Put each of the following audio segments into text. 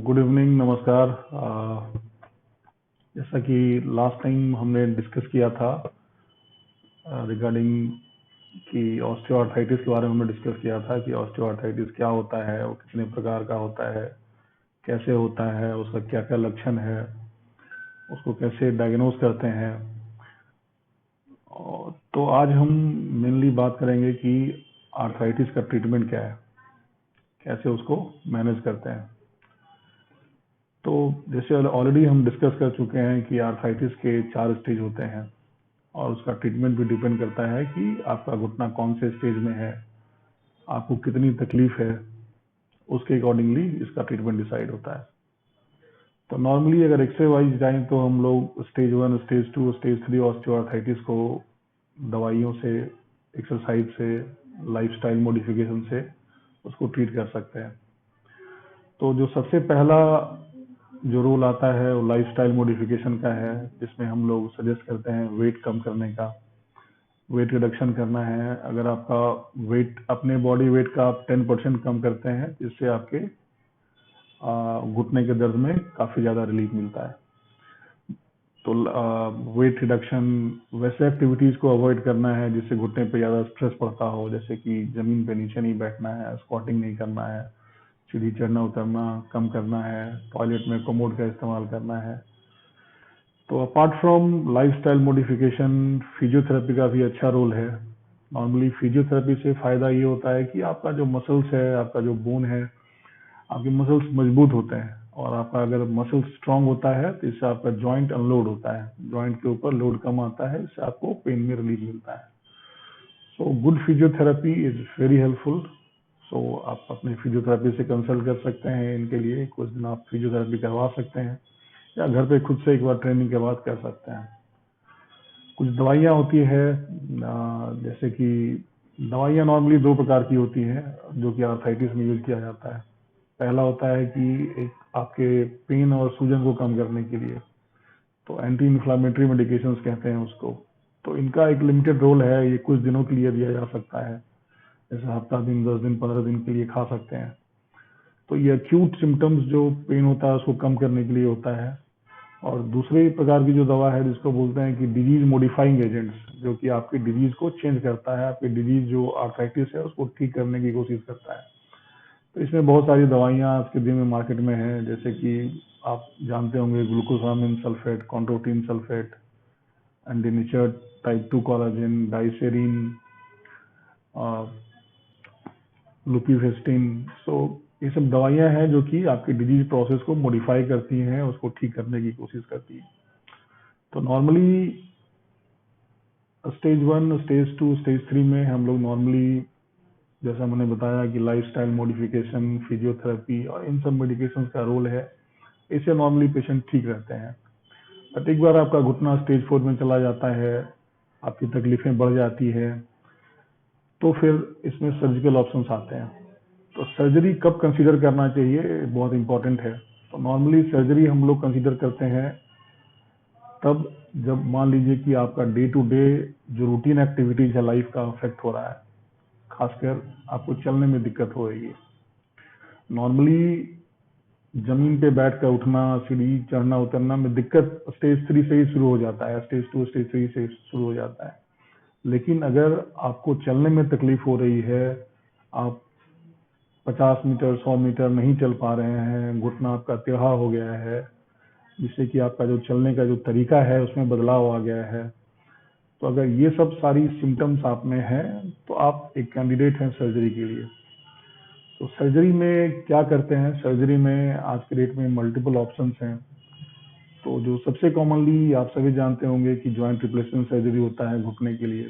Good evening, नमस्कार। जैसा कि लास्ट टाइम हमने डिस्कस किया था रिगार्डिंग कि ऑस्टियोआर्थराइटिस के बारे में हमने डिस्कस किया था कि ऑस्टियोआर्थराइटिस क्या होता है, वो कितने प्रकार का होता है, कैसे होता है, उसका क्या क्या लक्षण है, उसको कैसे डायग्नोज करते हैं। तो आज हम मेनली बात करेंगे कि आर्थराइटिस का ट्रीटमेंट क्या है, कैसे उसको मैनेज करते हैं। तो जैसे ऑलरेडी हम डिस्कस कर चुके हैं कि आर्थराइटिस के 4 स्टेज होते हैं और उसका ट्रीटमेंट भी डिपेंड करता है कि आपका घुटना कौन से स्टेज में है, आपको कितनी तकलीफ है, उसके अकॉर्डिंगली इसका ट्रीटमेंट डिसाइड होता है। तो नॉर्मली अगर एक्सरे वाइज जाएं तो हम लोग स्टेज 1, स्टेज 2, स्टेज 3 ऑस्टियोआर्थराइटिस को दवाइयों से, एक्सरसाइज से, लाइफस्टाइल मॉडिफिकेशन से उसको ट्रीट कर सकते हैं। तो जो सबसे पहला जो रोल आता है वो लाइफस्टाइल मॉडिफिकेशन का है, जिसमें हम लोग सजेस्ट करते हैं वेट कम करने का, वेट रिडक्शन करना है। अगर आपका वेट, अपने बॉडी वेट का आप 10% कम करते हैं, जिससे आपके घुटने के दर्द में काफ़ी ज़्यादा रिलीफ मिलता है। तो वेट रिडक्शन, वैसे एक्टिविटीज़ को अवॉइड करना है जिससे घुटने पे ज़्यादा स्ट्रेस पड़ता हो, जैसे कि ज़मीन पे नीचे नहीं बैठना है, स्क्वाटिंग नहीं करना है, सीढ़ी चढ़ना उतरना कम करना है, टॉयलेट में कमोड का इस्तेमाल करना है। तो apart from lifestyle modification, physiotherapy का भी अच्छा रोल है। नॉर्मली फिजियोथेरेपी से फ़ायदा ये होता है कि आपका जो मसल्स है, आपका जो बोन है, आपके मसल्स मजबूत होते हैं और आपका अगर मसल स्ट्रांग होता है तो इससे आपका जॉइंट अनलोड होता है, जॉइंट के ऊपर लोड कम आता है, इससे आपको पेन में रिलीफ मिलता है। So good physiotherapy is very helpful. So आप अपने फिजियोथेरेपी से कंसल्ट कर सकते हैं, इनके लिए कुछ दिन आप फिजियोथेरेपी करवा सकते हैं या घर पे खुद से एक बार ट्रेनिंग के बाद कर सकते हैं। कुछ दवाइयाँ होती है, जैसे कि दवाइयाँ नॉर्मली 2 प्रकार की होती हैं जो कि आर्थराइटिस में यूज किया जाता है। पहला होता है कि एक आपके पेन और सूजन को कम करने के लिए, तो एंटी इन्फ्लामेटरी मेडिकेशंस कहते हैं उसको। तो इनका एक लिमिटेड रोल है, ये कुछ दिनों के लिए दिया जा सकता है, जैसे हफ्ता दिन, 10 दिन, 15 दिन के लिए खा सकते हैं। तो ये एक्यूट सिम्टम्स जो पेन होता है उसको कम करने के लिए होता है। और दूसरे प्रकार की जो दवा है जिसको बोलते हैं कि डिजीज मॉडिफाइंग एजेंट्स, जो कि आपकी डिजीज को चेंज करता है, आपकी डिजीज जो आर्थराइटिस है उसको ठीक करने की कोशिश करता है। तो इसमें बहुत सारी दवाइयाँ आज के दिन में मार्केट में हैं, जैसे कि आप जानते होंगे ग्लूकोसामिन सल्फेट, कॉन्ड्रोटिन सल्फेट, एंडिनिचर, टाइप 2 कोलाजिन, डाइसेरिन, लुपिफेस्टिन। सो ये सब दवाइयाँ हैं जो कि आपकी डिजीज प्रोसेस को मॉडिफाई करती हैं, उसको ठीक करने की कोशिश करती हैं। तो नॉर्मली स्टेज 1, स्टेज 2, स्टेज 3 में हम लोग नॉर्मली, जैसा मैंने बताया कि लाइफस्टाइल मॉडिफिकेशन, फिजियोथेरेपी और इन सब मेडिकेशन का रोल है। इससे नॉर्मली पेशेंट ठीक रहते हैं। बट एक बार आपका घुटना स्टेज 4 में चला जाता है, आपकी तकलीफें बढ़ जाती है, तो फिर इसमें सर्जिकल ऑप्शंस आते हैं। तो सर्जरी कब कंसीडर करना चाहिए, बहुत इंपॉर्टेंट है। तो नॉर्मली सर्जरी हम लोग कंसीडर करते हैं तब जब मान लीजिए कि आपका डे टू डे जो रूटीन एक्टिविटीज है लाइफ का अफेक्ट हो रहा है, खासकर आपको चलने में दिक्कत हो रही है। नॉर्मली जमीन पे बैठ कर उठना, सीढ़ी चढ़ना उतरना में दिक्कत स्टेज 3 से ही शुरू हो जाता है, स्टेज 2, स्टेज 3 से शुरू हो जाता है। लेकिन अगर आपको चलने में तकलीफ हो रही है, आप 50 मीटर, 100 मीटर नहीं चल पा रहे हैं, घुटना आपका टेढ़ा हो गया है, जिससे कि आपका जो चलने का जो तरीका है उसमें बदलाव आ गया है, तो अगर ये सब सारी सिम्टम्स आप में हैं तो आप एक कैंडिडेट हैं सर्जरी के लिए। तो सर्जरी में क्या करते हैं, सर्जरी में आज के डेट में मल्टीपल ऑप्शंस हैं। तो जो सबसे कॉमनली आप सभी जानते होंगे कि जॉइंट रिप्लेसमेंट सर्जरी होता है घुटने के लिए।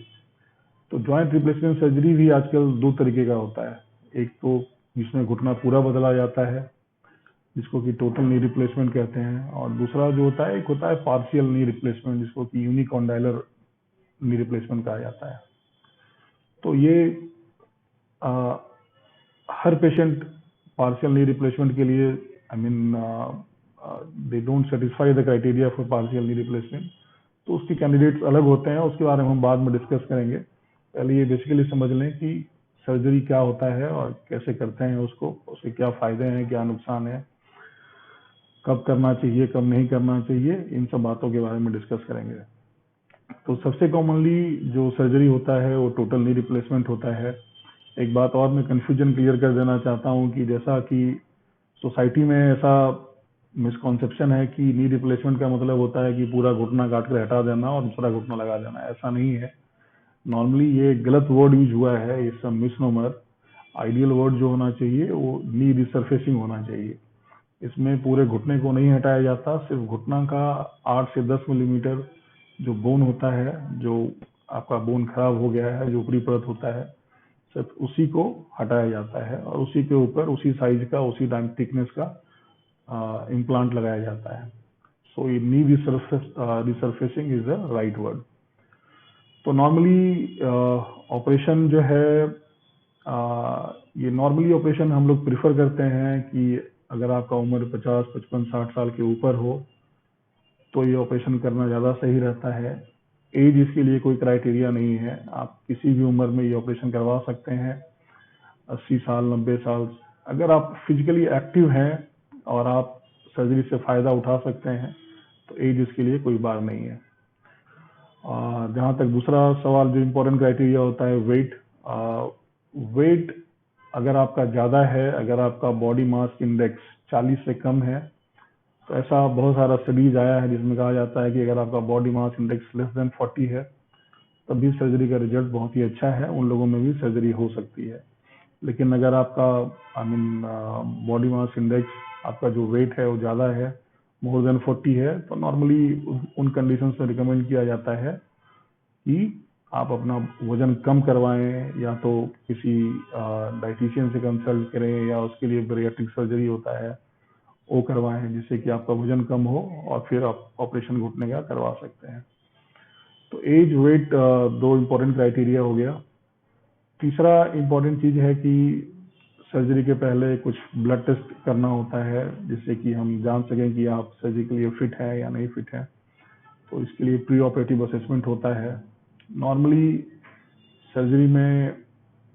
तो जॉइंट रिप्लेसमेंट सर्जरी भी आजकल 2 तरीके का होता है। एक तो जिसमें घुटना पूरा बदला जाता है, जिसको कि टोटल नी रिप्लेसमेंट कहते हैं, और दूसरा जो होता है, एक होता है पार्शियल नी रिप्लेसमेंट, जिसको कि यूनिकॉन्डाइलर नी रिप्लेसमेंट कहा जाता है। तो ये आ, हर पेशेंट पार्शियल नी रिप्लेसमेंट के लिए, I mean they don't satisfy the criteria for partial knee replacement, तो उसके कैंडिडेट्स अलग होते हैं, उसके बारे में हम बाद में डिस्कस करेंगे। पहले ये बेसिकली समझ लें कि सर्जरी क्या होता है और कैसे करते हैं उसको, उसके क्या फायदे हैं, क्या नुकसान है। कब करना चाहिए, कब नहीं करना चाहिए, इन सब बातों के बारे में डिस्कस करेंगे। तो सबसे कॉमनली जो सर्जरी होता है वो टोटल नी रिप्लेसमेंट होता है। एक बात और मैं कन्फ्यूजन क्लियर कर देना चाहता हूँ कि जैसा कि सोसाइटी में ऐसा मिसकॉन्सेप्शन है कि नी रिप्लेसमेंट का मतलब होता है कि पूरा घुटना काट कर हटा देना और दूसरा घुटना लगा देना। ऐसा नहीं है। नॉर्मली ये गलत वर्ड यूज हुआ है, it's a misnomer. Ideal word जो होना चाहिए वो नी रिसर्फेसिंग होना चाहिए। इसमें पूरे घुटने को नहीं हटाया जाता, सिर्फ घुटना का 8 से 10 मिलीमीटर जो बोन होता है, जो आपका बोन खराब हो गया है, जो ऊपरी परत होता है, सिर्फ उसी को हटाया जाता है और उसी के ऊपर उसी साइज का, उसी थिकनेस का इम्प्लांट लगाया जाता है। सो ये knee resurfacing is the right word. तो नॉर्मली ऑपरेशन जो है, ये नॉर्मली ऑपरेशन हम लोग प्रिफर करते हैं कि अगर आपका उम्र 50, 55, 60 साल के ऊपर हो तो ये ऑपरेशन करना ज़्यादा सही रहता है। एज इसके लिए कोई क्राइटेरिया नहीं है, आप किसी भी उम्र में ये ऑपरेशन करवा सकते हैं। 80 साल, 90 साल, अगर आप फिजिकली एक्टिव हैं और आप सर्जरी से फ़ायदा उठा सकते हैं तो एज इसके लिए कोई बार नहीं है। जहाँ तक दूसरा सवाल जो इम्पोर्टेंट क्राइटेरिया होता है, वेट अगर आपका ज़्यादा है, अगर आपका बॉडी मास इंडेक्स 40 से कम है, तो ऐसा बहुत सारा स्टडीज आया है जिसमें कहा जाता है कि अगर आपका body mass index less than 40 है तब भी सर्जरी का रिजल्ट बहुत ही अच्छा है, उन लोगों में भी सर्जरी हो सकती है। लेकिन अगर आपका बॉडी मास इंडेक्स, आपका जो वेट है वो ज़्यादा है, मोर देन 40 है, तो नॉर्मली उन कंडीशंस में रिकमेंड किया जाता है कि आप अपना वजन कम करवाएं, या तो किसी डाइटिशियन से कंसल्ट करें, या उसके लिए बैरिएट्रिक सर्जरी होता है वो करवाएं, जिससे कि आपका वजन कम हो और फिर आप ऑपरेशन घुटने का करवा सकते हैं। तो एज, वेट दो इम्पोर्टेंट क्राइटेरिया हो गया। तीसरा इम्पोर्टेंट चीज़ है कि सर्जरी के पहले कुछ ब्लड टेस्ट करना होता है, जिससे कि हम जान सकें कि आप सर्जरी के लिए फिट है या नहीं फिट है। तो इसके लिए प्री ऑपरेटिव असेसमेंट होता है। नॉर्मली सर्जरी में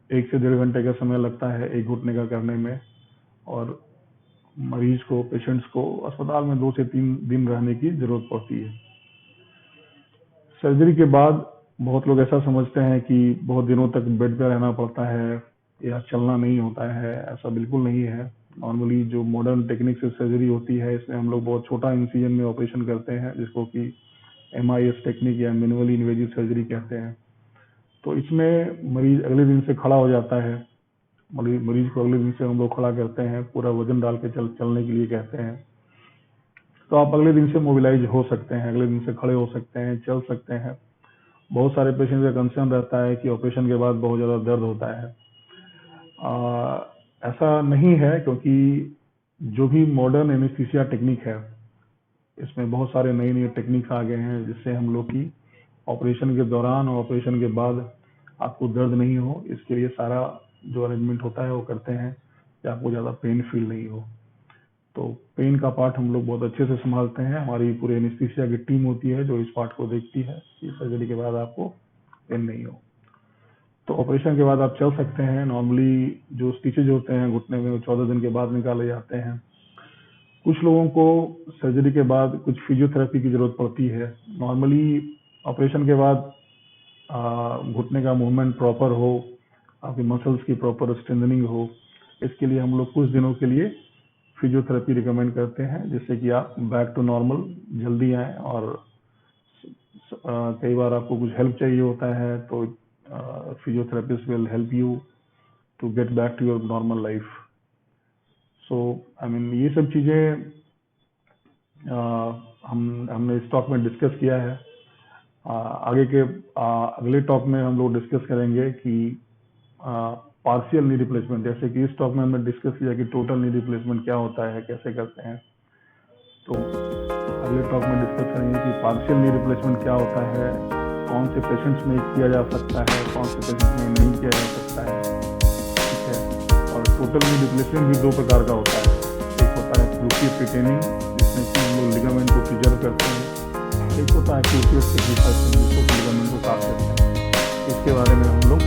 1 से 1.5 घंटे का समय लगता है एक घुटने का करने में, और मरीज को, पेशेंट्स को अस्पताल में 2 से 3 दिन रहने की जरूरत पड़ती है। सर्जरी के बाद बहुत लोग ऐसा समझते हैं कि बहुत दिनों तक बेड पर रहना पड़ता है या चलना नहीं होता है। ऐसा बिल्कुल नहीं है। नॉर्मली जो मॉडर्न टेक्निक से सर्जरी होती है, इसमें हम लोग बहुत छोटा इंसिजन में ऑपरेशन करते हैं, जिसको कि MIS टेक्निक या मिनिमली इन्वेजिव सर्जरी कहते हैं। तो इसमें मरीज अगले दिन से खड़ा हो जाता है। मरीज को अगले दिन से हम लोग खड़ा करते हैं, पूरा वजन डाल के चलने के लिए कहते हैं। तो आप अगले दिन से मोबिलाइज हो सकते हैं, अगले दिन से खड़े हो सकते हैं, चल सकते हैं। बहुत सारे पेशेंट का कंसर्न रहता है कि ऑपरेशन के बाद बहुत ज़्यादा दर्द होता है। ऐसा नहीं है, क्योंकि जो भी मॉडर्न एनेस्थीसिया टेक्निक है, इसमें बहुत सारे नए नए टेक्निक्स आ गए हैं, जिससे हम लोग की ऑपरेशन के दौरान और ऑपरेशन के बाद आपको दर्द नहीं हो, इसके लिए सारा जो अरेंजमेंट होता है वो करते हैं कि आपको ज़्यादा पेन फील नहीं हो। तो पेन का पार्ट हम लोग बहुत अच्छे से संभालते हैं। हमारी पूरे एनेस्थीसिया की टीम होती है जो इस पार्ट को देखती है कि सर्जरी के बाद आपको पेन नहीं हो। तो ऑपरेशन के बाद आप चल सकते हैं। नॉर्मली जो स्टिचेज होते हैं घुटने में, वो 14 दिन के बाद निकाले जाते हैं। कुछ लोगों को सर्जरी के बाद कुछ फिजियोथेरेपी की जरूरत पड़ती है। नॉर्मली ऑपरेशन के बाद घुटने का मूवमेंट प्रॉपर हो, आपकी मसल्स की प्रॉपर स्ट्रेंथनिंग हो, इसके लिए हम लोग कुछ दिनों के लिए फिजियोथेरेपी रिकमेंड करते हैं, जिससे कि आप बैक टू नॉर्मल जल्दी आएँ। और कई बार आपको कुछ हेल्प चाहिए होता है, तो physiotherapist will help you to get back to your normal life. So ये सब चीज़ें हमने इस टॉक में डिस्कस किया है। आगे के अगले टॉक में हम लोग डिस्कस करेंगे कि पार्शियल नी रिप्लेसमेंट, जैसे कि इस टॉक में हमने डिस्कस किया कि टोटल नी रिप्लेसमेंट क्या होता है, कैसे करते हैं। तो अगले टॉक में डिस्कस करेंगे कि पार्शियल नी रिप्लेसमेंट क्या होता है, कौन से पेशेंट्स में किया जा सकता है, कौन से पेशेंट्स में नहीं किया जा सकता है, ठीक है। और टोटल नी रिप्लेसमेंट भी 2 प्रकार का होता है। एक होता है क्रूसियस रिटेनिंग, जिसमें कि हम लोग लिगामेंट को प्रिजर्व करते हैं। एक होता है क्रूसियस सेक्रीफाइसिंग, जिसको लिगामेंट को काट देते हैं। इसके बारे में हम लोग